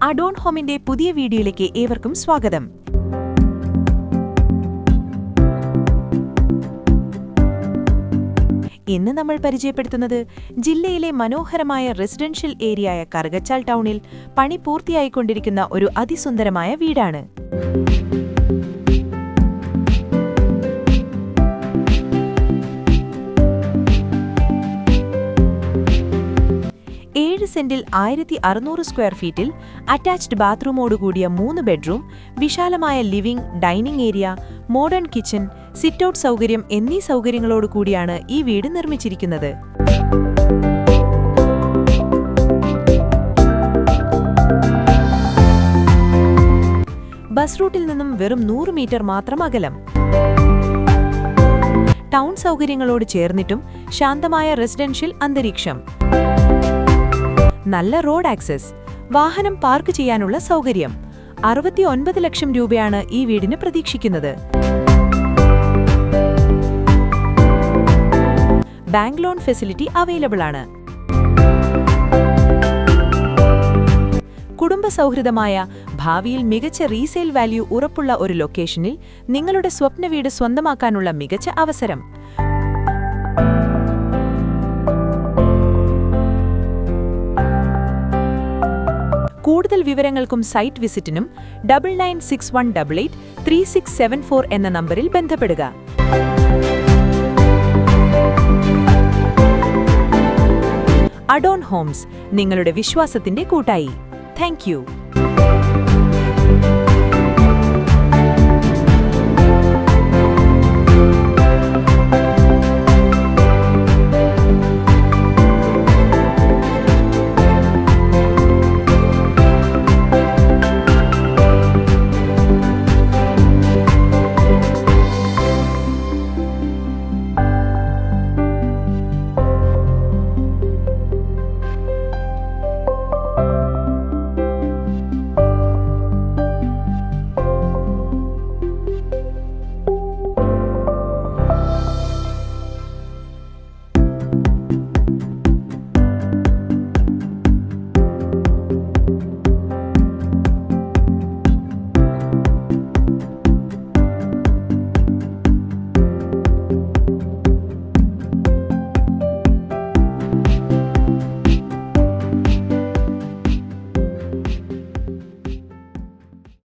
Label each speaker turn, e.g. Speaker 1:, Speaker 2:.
Speaker 1: Adorn ഹോമിന്റെ പുതിയ വീഡിയോയിലേക്ക് ഏവർക്കും സ്വാഗതം. ഇന്ന് നമ്മൾ പരിചയപ്പെടുത്തുന്നത് ജില്ലയിലെ മനോഹരമായ റെസിഡൻഷ്യൽ ഏരിയയായ കറുകച്ചാൽ ടൗണിൽ പണി പൂർത്തിയായിക്കൊണ്ടിരിക്കുന്ന ഒരു അതിസുന്ദരമായ വീടാണ്. 7 സെന്റിൽ 1600 സ്ക്വയർ ഫീറ്റിൽ അറ്റാച്ച്ഡ് ബാത്റൂമോടുകൂടിയ 3 ബെഡ്റൂം, വിശാലമായ living, dining area, modern kitchen, sit-out സൗകര്യം എന്നീ സൗകര്യങ്ങളോടുകൂടിയാണ് ഈ വീട് നിർമ്മിച്ചിരിക്കുന്നത്. ബസ് റൂട്ടിൽ നിന്നും വെറും 100 മീറ്റർ മാത്രം അകലം. ടൗൺ സൗകര്യങ്ങളോട് ചേർന്നിട്ടും ശാന്തമായ റെസിഡൻഷ്യൽ അന്തരീക്ഷം. നല്ല റോഡ് ആക്സസ്, വാഹനം പാർക്ക് ചെയ്യാനുള്ള സൗകര്യം. 69 ലക്ഷം രൂപയാണ് ഈ വീടിന് പ്രതീക്ഷിക്കുന്നത്. ബാങ്ക് ലോൺ ഫെസിലിറ്റി അവൈലബിൾ ആണ്. കുടുംബസൗഹൃദമായ, ഭാവിയിൽ മികച്ച റീസെയിൽ വാല്യൂ ഉറപ്പുള്ള ഒരു ലൊക്കേഷനിൽ നിങ്ങളുടെ സ്വപ്ന വീട് സ്വന്തമാക്കാനുള്ള മികച്ച അവസരം. കൂടുതൽ വിവരങ്ങൾക്കും സൈറ്റ് വിസിറ്റിനും 9961883674 എന്ന നമ്പറിൽ ബന്ധപ്പെടുക. അഡോൺ ഹോംസ്, നിങ്ങളുടെ വിശ്വാസത്തിന്റെ കൂട്ടായി. Thank you.